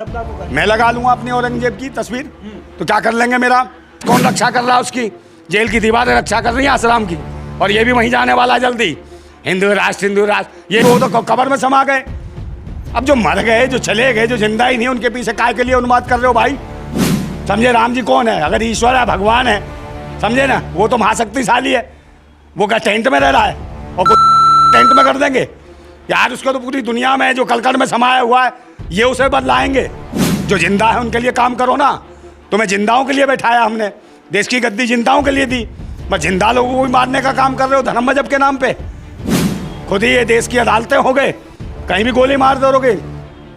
मैं लगा लूंगा अपनी औरंगजेब की तस्वीर तो क्या कर लेंगे मेरा? कौन रक्षा कर रहा है उसकी? जेल की दीवारें रक्षा कर रही हैं आसाराम की, और ये भी वहीं जाने वाला है जल्दी। हिंदू राष्ट्र ये वो तो कब्र में समा गए। अब जो मर गए, जो चले गए, जो जिंदा ही नहीं, उनके पीछे काय के लिए उन्माद कर रहे हो भाई? समझे? राम जी कौन है? अगर ईश्वर है, भगवान है, समझे ना, वो तो महाशक्तिशाली है। वो क्या टेंट में रह रहा है और टेंट में कर देंगे यार? उसको तो पूरी दुनिया में जो कलकल में समाया हुआ है, ये उसे बदलाएंगे। जो जिंदा है उनके लिए काम करो ना। तुम्हें जिंदाओं के लिए बैठाया हमने, देश की गद्दी जिंदाओं के लिए दी, बस जिंदा लोगों को भी मारने का काम कर रहे हो धर्म मजहब के नाम पे। खुद ही ये देश की अदालतें हो गए, कहीं भी गोली मार दोगे।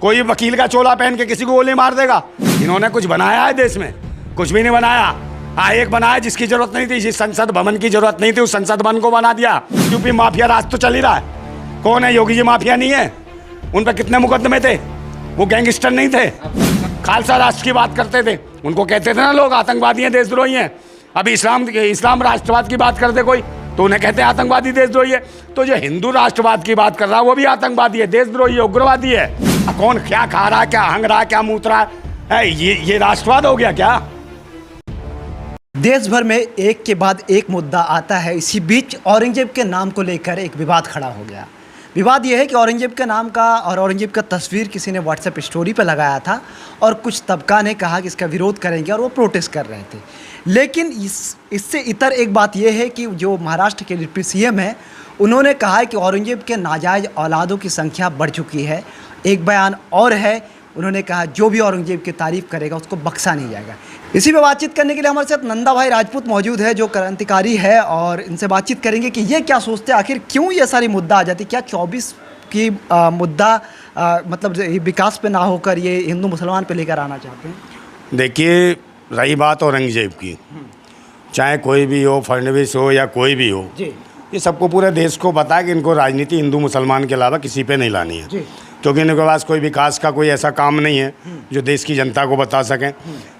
कोई वकील का चोला पहन के किसी को गोली मार देगा। इन्होंने कुछ बनाया है देश में? कुछ भी नहीं बनाया। हाँ, एक बनाया जिसकी जरूरत नहीं थी, जिस संसद भवन की जरूरत नहीं थी, उस संसद भवन को बना दिया। यूपी माफिया राज तो चल ही रहा है। कौन है? योगी जी माफिया नहीं है? उन पर कितने मुकदमे थे? वो गैंगस्टर नहीं थे? खालसा राष्ट्र की बात करते थे, उनको कहते थे ना लोग आतंकवादी हैं, देशद्रोही हैं। अभी इस्लाम राष्ट्रवाद की बात करते कोई तो उन्हें कहते हैं आतंकवादी, देशद्रोही है। तो जो हिंदू राष्ट्रवाद की बात कर रहा है वो भी आतंकवादी है, देशद्रोही है, उग्रवादी है। कौन क्या खा रहा है, क्या हंग रहा है, क्या मूत रहा है? ये राष्ट्रवाद हो गया क्या? देश भर में एक के बाद एक मुद्दा आता है। इसी बीच औरंगजेब के नाम को लेकर एक विवाद खड़ा हो गया। विवाद यह है कि औरंगजेब के नाम का और औरंगजेब का तस्वीर किसी ने व्हाट्सएप स्टोरी पर लगाया था और कुछ तबका ने कहा कि इसका विरोध करेंगे और वो प्रोटेस्ट कर रहे थे। लेकिन इससे इतर एक बात यह है कि जो महाराष्ट्र के डिप्टी सीएम है, उन्होंने कहा है कि औरंगजेब के नाजायज़ औलादों की संख्या बढ़ चुकी है। एक बयान और है, उन्होंने कहा जो भी औरंगजेब की तारीफ़ करेगा उसको बख्शा नहीं जाएगा। इसी पे बातचीत करने के लिए हमारे साथ नंदा भाई राजपूत मौजूद है, जो क्रांतिकारी है, और इनसे बातचीत करेंगे कि ये क्या सोचते हैं, आखिर क्यों ये सारी मुद्दा आ जाती है। क्या 24 की मुद्दा मतलब विकास पे ना होकर ये हिंदू मुसलमान पे लेकर आना चाहते हैं? देखिए, रही बात औरंगजेब की, चाहे कोई भी हो, फडणवीस हो या कोई भी हो, ये सबको पूरे देश को पता है कि इनको राजनीति हिंदू मुसलमान के अलावा किसी पे नहीं लानी है, क्योंकि इनके पास कोई विकास का कोई ऐसा काम नहीं है जो देश की जनता को बता सकें।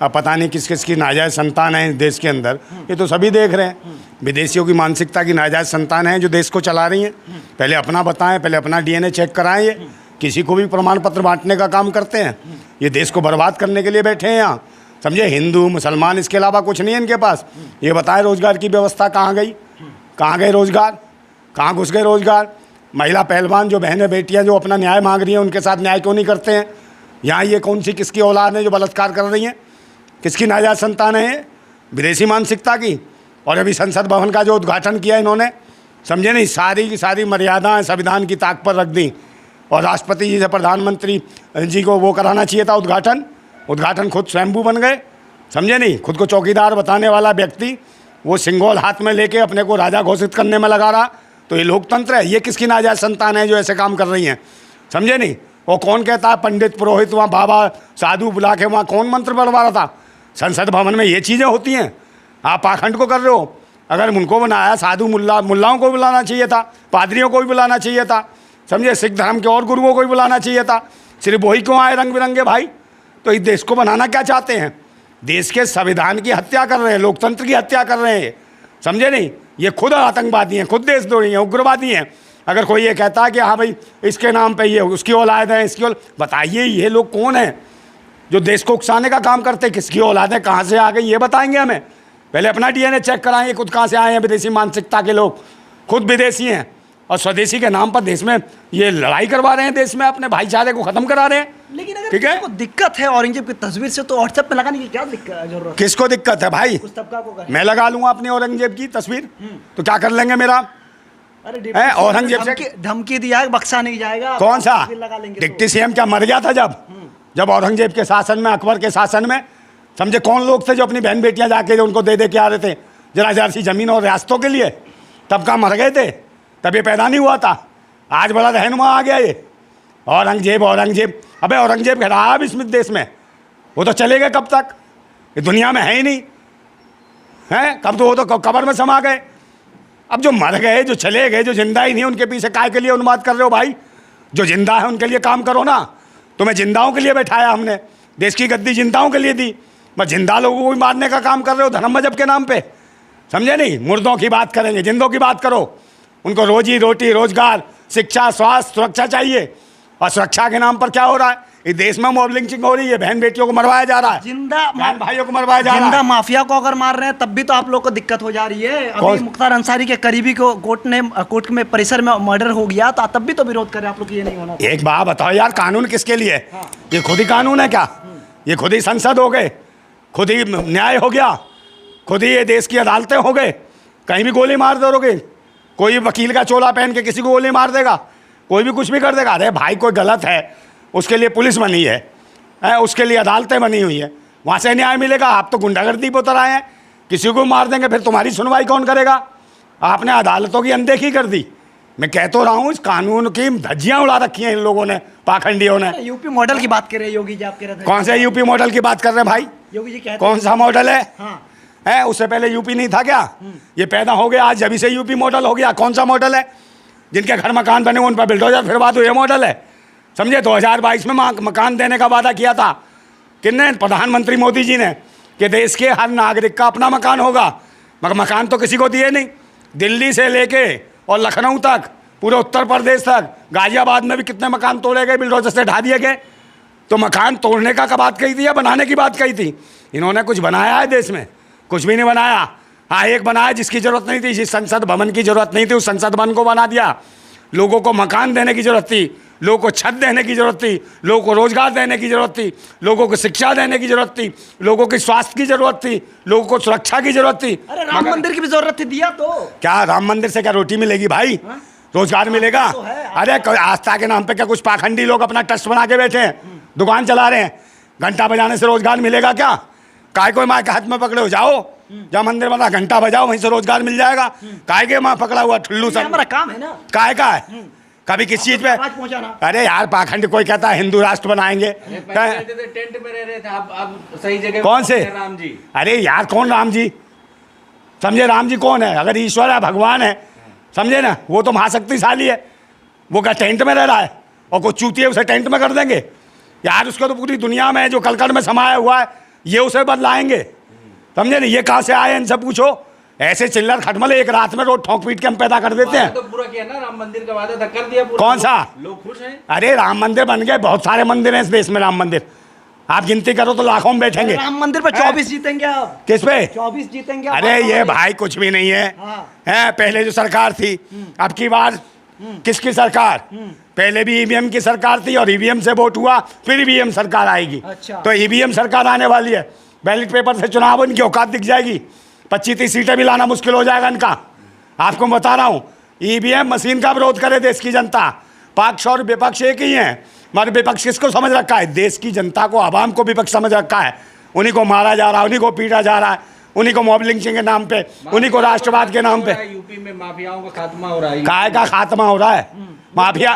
अब पता नहीं किस किस की नाजायज़ संतान है इस देश के अंदर, ये तो सभी देख रहे हैं। विदेशियों की मानसिकता की नाजायज़ संतान है जो देश को चला रही हैं। पहले अपना बताएं, पहले अपना डीएनए चेक कराएं। ये किसी को भी प्रमाण पत्र बांटने का काम करते हैं। ये देश को बर्बाद करने के लिए बैठे हैं यहाँ, समझे? हिंदू मुसलमान, इसके अलावा कुछ नहीं है इनके पास। ये बताएं रोज़गार की व्यवस्था कहाँ गई? कहाँ गए रोज़गार? कहाँ घुस गए रोज़गार? महिला पहलवान जो बहनें बेटियां जो अपना न्याय मांग रही हैं, उनके साथ न्याय क्यों नहीं करते हैं? यहाँ ये कौन सी किसकी औलाद है जो बलात्कार कर रही हैं? किसकी नाजायज़ संतान है ये? विदेशी मानसिकता की। और अभी संसद भवन का जो उद्घाटन किया इन्होंने, समझे नहीं, सारी की सारी मर्यादाएं संविधान की ताक पर रख दी। और राष्ट्रपति जी से प्रधानमंत्री जी को वो कराना चाहिए था उद्घाटन खुद स्वयंभू बन गए, समझे नहीं? खुद को चौकीदार बताने वाला व्यक्ति वो सिंगोल हाथ में लेके अपने को राजा घोषित करने में लगा रहा। तो ये लोकतंत्र है? ये किसकी नाजायज़ संतान है जो ऐसे काम कर रही हैं, समझे नहीं? वो कौन कहता है पंडित पुरोहित वहाँ बाबा साधु बुला के वहाँ कौन मंत्र पढ़वा रहा था? संसद भवन में ये चीज़ें होती हैं? आप पाखंड को कर रहे हो। अगर उनको बनाया साधु मुल्लाओं को बुलाना चाहिए था, पादरियों को भी बुलाना चाहिए था, समझे? सिख धर्म के और गुरुओं को भी बुलाना चाहिए था। सिर्फ वही क्यों आए रंग बिरंगे भाई? तो इस देश को बनाना क्या चाहते हैं? देश के संविधान की हत्या कर रहे हैं, लोकतंत्र की हत्या कर रहे हैं, समझे नहीं? ये खुद आतंकवादी हैं, खुद देशद्रोही हैं, उग्रवादी हैं। अगर कोई ये कहता है कि हाँ भाई इसके नाम पे ये उसकी औलाद है, इसकी बताइए ये लोग कौन हैं जो देश को उकसाने का काम करते हैं? किसकी औलाद है, कहाँ से आ गई, ये बताएंगे हमें। पहले अपना डीएनए चेक कराएंगे, खुद कहाँ से आए हैं। विदेशी मानसिकता के लोग खुद विदेशी हैं और स्वदेशी के नाम पर देश में ये लड़ाई करवा रहे हैं, देश में अपने भाईचारे को ख़त्म करा रहे हैं। लेकिन अगर किसी को दिक्कत है औरंगजेब की तस्वीर से, तो व्हाट्सएप पे लगाने की क्या जरूरत है? किसको दिक्कत है भाई? मैं लगा लूंगा अपनी औरंगजेब की तस्वीर तो क्या कर लेंगे मेरा? अरे औरंगजेब से धमकी दिया है, बख्शा नहीं जाएगा। कौन सा डिप्टी सीएम क्या मर गया था जब औरंगजेब के शासन में, अकबर के शासन में, समझे? कौन लोग थे जो अपनी बहन बेटियां जाके जो उनको दे के आ रहे थे जरा सी जमीन और रियासतों के लिए? तब कहाँ मर गए थे? तब ये पैदा नहीं हुआ था। आज बड़ा रहनुमा आ गया ये औरंगजेब। अबे औरंगजेब रहा अब इस देश में? वो तो चले गए कब तक? ये दुनिया में है ही नहीं है। कब तो वो तो कब्र में समा गए। अब जो मर गए, जो चले गए, जो जिंदा ही नहीं, उनके पीछे काय के लिए उन्माद कर रहे हो भाई? जो जिंदा है उनके लिए काम करो ना। तुम्हें जिंदाओं के लिए बैठाया हमने, देश की गद्दी जिंदाओं के लिए दी, बस जिंदा लोगों को भी मारने का काम कर रहे हो धर्म मजहब के नाम पे, समझे नहीं? मुर्दों की बात करेंगे, जिंदों की बात करो। उनको रोजी रोटी, रोजगार, शिक्षा, स्वास्थ्य, सुरक्षा चाहिए। और सुरक्षा के नाम पर क्या हो रहा है? इस देश में मॉब लिंचिंग हो रही है, बहन बेटियों को मरवाया जा रहा है, जिंदा बहन भाइयों को मरवाया जा रहा जिंदा है। माफिया को अगर मार रहे हैं तब भी तो आप लोग को दिक्कत हो जा रही है। अभी मुख्तार अंसारी के करीबी को कोर्ट में परिसर में मर्डर हो गया तो तब भी तो विरोध कर रहे हैं आप लोग, ये नहीं होना। एक बात बताओ यार, कानून किसके लिए है? ये खुद ही कानून है क्या? ये खुद ही संसद हो गए, खुद ही न्याय हो गया, खुद ही ये देश की अदालतें हो गए। कहीं भी गोली मार दोगे, कोई वकील का चोला पहन के किसी को गोली मार देगा, कोई भी कुछ भी कर देगा। अरे भाई कोई गलत है उसके लिए पुलिस बनी है, उसके लिए अदालतें बनी हुई है, वहाँ से न्याय मिलेगा। आप तो गुंडागर्दी पर उतर आए हैं, किसी को मार देंगे फिर तुम्हारी सुनवाई कौन करेगा? आपने अदालतों की अनदेखी कर दी। मैं कह तो रहा हूँ इस कानून की धज्जियाँ उड़ा रखी हैं इन लोगों ने, पाखंडियों ने। यूपी मॉडल की बात कर रहे हैं योगी जी, आप कह रहे थे। कौन से यूपी मॉडल की बात कर रहे हैं भाई? योगी जी कहते कौन सा मॉडल है? हाँ। है उससे पहले यूपी नहीं था क्या? ये पैदा हो गया आज जब से यूपी मॉडल हो गया। कौन सा मॉडल है? जिनके घर मकान बने उन पर बिल्डोजर फिरवा दो, ये मॉडल है? समझे 2022 में मकान देने का वादा किया था किसने? प्रधानमंत्री मोदी जी ने, कि देश के हर नागरिक का अपना मकान होगा। मगर मकान तो किसी को दिए नहीं। दिल्ली से लेके और लखनऊ तक, पूरे उत्तर प्रदेश तक, गाजियाबाद में भी कितने मकान तोड़े गए, बिल्डोजर से ढा दिए गए। तो मकान तोड़ने का बात कही थी या बनाने की बात कही थी? इन्होंने कुछ बनाया है देश में? कुछ भी नहीं बनाया। हाँ, एक बनाया जिसकी ज़रूरत नहीं थी, जिस संसद भवन की ज़रूरत नहीं थी उस संसद भवन को बना दिया। लोगों को मकान देने की ज़रूरत थी, लोगों को छत देने की ज़रूरत थी, लोगों को रोज़गार देने की ज़रूरत थी, लोगों को शिक्षा देने की ज़रूरत थी, लोगों की स्वास्थ्य की ज़रूरत थी, लोगों को सुरक्षा की ज़रूरत थी। अरे राम मंदिर की भी ज़रूरत थी, दिया तो। क्या राम मंदिर से क्या रोटी मिलेगी भाई? रोजगार मिलेगा? अरे आस्था के नाम पे क्या कुछ पाखंडी लोग अपना ट्रस्ट बना के बैठे हैं, दुकान चला रहे हैं? घंटा बजाने से रोजगार मिलेगा क्या? काय कोई माँ के हाथ में पकड़े हो, जाओ जहाँ मंदिर बना घंटा बजाओ, वहीं से रोजगार मिल जाएगा। काय के माँ पकड़ा हुआ ठुल्लू सब? हमारा काम है ना। काय का है? कभी किस चीज पे? अरे यार पाखंड कोई कहता है हिंदू राष्ट्र बनाएंगे, टेंट में रह रहे थे, अब सही जगह कौन से राम जी? अरे यार कौन राम जी? समझे राम जी कौन है? अगर ईश्वर है, भगवान है, समझे ना, वो तो महाशक्तिशाली है। वो क्या टेंट में रह रहा है? और कोई चूती है उसे टेंट में कर देंगे? यार उसको तो पूरी दुनिया में जो कलकल में समाया हुआ है ये उसे बदलाएंगे, समझे ना? ये कहाँ से आए इनसे पूछो। ऐसे चिल्लर खटमले एक रात में रोज ठोक पीट के हम पैदा कर देते हैं। तो पूरा किया ना, राम मंदिर का वादा था, कर दिया पूरा। कौन सा? लोग खुश हैं। अरे राम मंदिर बन गए, बहुत सारे मंदिर हैं इस देश में। राम मंदिर आप गिनती करो तो लाखों में बैठेंगे। राम मंदिर पे 24 जीतेंगे आप। किस पे? 24 जीतेंगे। अरे ये भाई कुछ भी नहीं है। है पहले जो सरकार थी, अब की बार किसकी सरकार? पहले भी ईवीएम की सरकार थी और ईवीएम से वोट हुआ, फिर ईवीएम सरकार आएगी। अच्छा। तो ईवीएम सरकार आने वाली है, बैलेट पेपर से चुनाव इनकी औकात दिख जाएगी। 25-30 सीटें भी लाना मुश्किल हो जाएगा इनका। आपको बता रहा हूँ, ईवीएम मशीन का विरोध करे देश की जनता। पक्ष और विपक्ष एक ही हैं, मगर विपक्ष किसको समझ रखा है? देश की जनता को, आवाम को विपक्ष समझ रखा है। उन्हीं को मारा जा रहा है, उन्हीं को पीटा जा रहा है, उन्हीं को मॉब लिंचिंग के नाम पे, उन्हीं को राष्ट्रवाद के नाम पे। यूपी में माफियाओं का खात्मा हो रहा है। काय का खात्मा हो रहा है? माफिया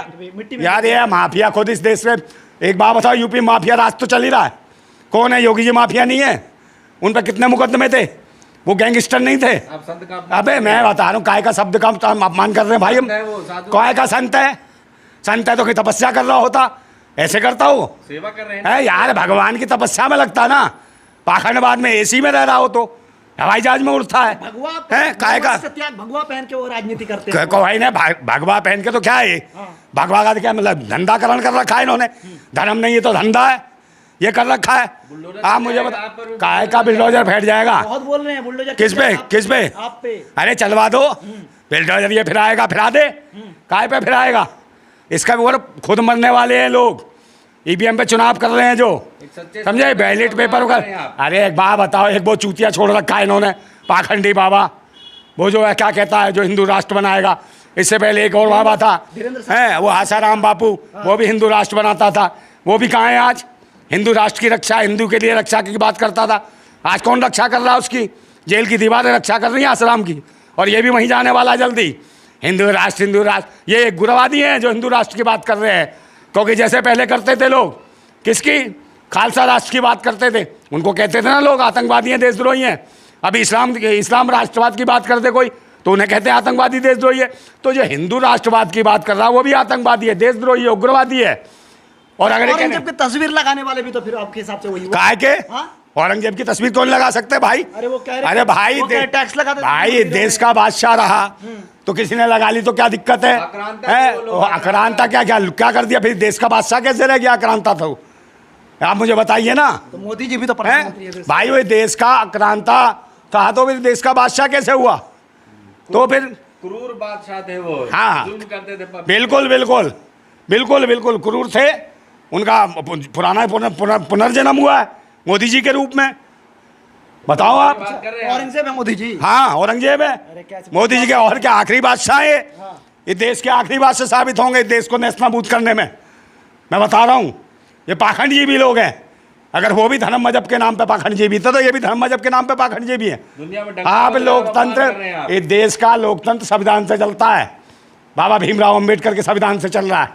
यार, ये माफिया खुद इस देश में। एक बात बताओ, यूपी माफिया राज तो चल ही रहा है। कौन है? योगी जी माफिया नहीं है? उन पर कितने मुकदमे थे? वो गैंगस्टर नहीं थे? अबे मैं बता रहा हूँ, काय का शब्द का अपमान कर रहे हैं भाई हम। काय का संत है? संत है तो कोई तपस्या कर रहा होता, ऐसे करता हो? सेवा कर रहे हैं यार, भगवान की तपस्या में लगता ना। पाखंडबाद में एसी में रह रहा हो तो हवाई जहाज में उड़ता है। काय का भगवा पहन के वो राजनीति करते हैं। भाई ने भगवा पहन के तो क्या है? भगवा का क्या मतलब? धंधाकरण कर रखा है इन्होंने। धर्म नहीं है तो धंधा है, ये कर रखा है। आप मुझे बता, काय का बिल्डोजर बैठ जाएगा? बहुत बोल रहे हैं बुलडोजर। किस पे? किस पे? आप पे। अरे चलवा दो बिल्डोजर, ये फिराएगा, फिरा दे। काय पे फिराएगा? इसका भी खुद मरने वाले हैं लोग। ईवीएम पे चुनाव कर रहे हैं जो, समझे? बैलेट पेपर का। अरे एक बात बताओ, एक वो चूतिया छोड़ रखा है इन्होंने, पाखंडी बाबा, वो जो है क्या कहता है, जो हिंदू राष्ट्र बनाएगा। इससे पहले एक और बाबा था, है वो आसाराम बापू, वो भी हिंदू राष्ट्र बनाता था। वो भी कहाँ है आज? हिंदू राष्ट्र की रक्षा, हिंदू के लिए रक्षा की बात करता था। आज कौन रक्षा कर रहा है उसकी? जेल की दीवारें रक्षा कर रही हैं आसाराम की, और ये भी वहीं जाने वाला जल्दी। हिंदू राष्ट्र, हिंदू राष्ट्र, ये एक गुरवादी हैं जो हिंदू राष्ट्र की बात कर रहे हैं। क्योंकि जैसे पहले करते थे लोग, किसकी? खालसा राष्ट्र की बात करते थे, उनको कहते थे ना लोग आतंकवादी हैं, देशद्रोही हैं। अभी इस्लाम राष्ट्रवाद की बात करते कोई तो उन्हें कहते हैं आतंकवादी, देशद्रोही है। तो जो हिंदू राष्ट्रवाद की बात कर रहा है वो भी आतंकवादी है, देशद्रोही है, उग्रवादी है। और अगर औरंगजेब की तस्वीर लगाने वाले भी तो फिर आपके हिसाब से वही काय के? औरंगजेब की तस्वीर कौन लगा सकते भाई? अरे वो कह रहे, अरे भाई टैक्स लगा भाई, देश का बादशाह रहा तो किसी ने लगा ली तो क्या दिक्कत है? आक्रांता क्या क्या क्या कर दिया? फिर देश का बादशाह कैसे रह गया? आक्रांता था वो, आप मुझे बताइए ना, तो मोदी जी भी तो प्रधानमंत्री है हैं? देश भाई वो देश का आक्रांता था तो फिर देश का बादशाह कैसे हुआ? तो फिर क्रूर बादशाह थे वो, हाँ। जुल्म करते थे बिल्कुल बिल्कुल बिल्कुल बिल्कुल क्रूर थे। उनका पुराना पुनर्जन्म हुआ है मोदी जी के रूप में। बताओ आप। बात कर रहे हैं आप। औरंगजेब है मोदी जी। हाँ, औरंगजेब है अरे कैसे- मोदी जी के, और क्या आखिरी बादशाह है। हाँ। ये देश के आखिरी बादशाह साबित होंगे इस देश को नेस्तनाबूद करने में। मैं बता रहा हूँ, ये पाखंडी भी लोग हैं। अगर वो भी धर्म मजहब के नाम पे पाखंडी भी था तो ये भी धर्म मजहब के नाम पे पाखंडी भी है। दुनिया में डंका आप बजा रहे हो, अपमान कर रहे हैं लोकतंत्र, आप। ये देश का लोकतंत्र संविधान से चलता है। बाबा भीमराव अंबेडकर के संविधान से चल रहा है,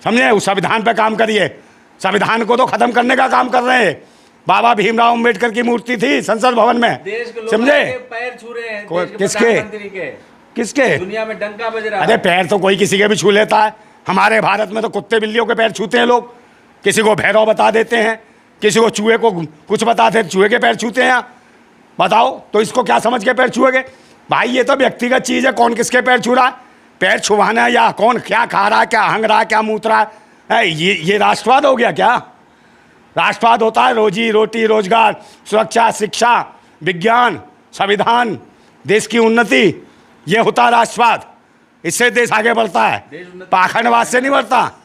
समझे? उस संविधान पे काम करिए। संविधान को तो खत्म करने का काम कर रहे हैं। बाबा भीमराव अंबेडकर की मूर्ति थी संसद भवन में, देश के लोग समझे? आपके पैर छू रहे हैं, देश के किसके? प्रधानमंत्री के। किसके? दुनिया में डंका बज रहा अरे है। पैर तो कोई किसी के भी छू लेता है। हमारे भारत में तो कुत्ते बिल्लियों के पैर छूते हैं लोग। किसी को भैरव बता देते हैं, किसी को चूहे को कुछ बताते हैं, चूहे के पैर छूते हैं। बताओ तो इसको क्या समझ के पैर छुएगे? भाई ये तो व्यक्तिगत चीज़ है, कौन किसके पैर छू रहा है। पैर छुवाना या कौन क्या खा रहा है, क्या हंग रहा है, क्या मूत रहा है, ये राष्ट्रवाद हो गया क्या? राष्ट्रवाद होता है रोजी रोटी, रोजगार, सुरक्षा, शिक्षा, विज्ञान, संविधान, देश की उन्नति, ये होता है राष्ट्रवाद। इससे देश आगे बढ़ता है, देश उन्नति- पाखंडवाद से नहीं बढ़ता।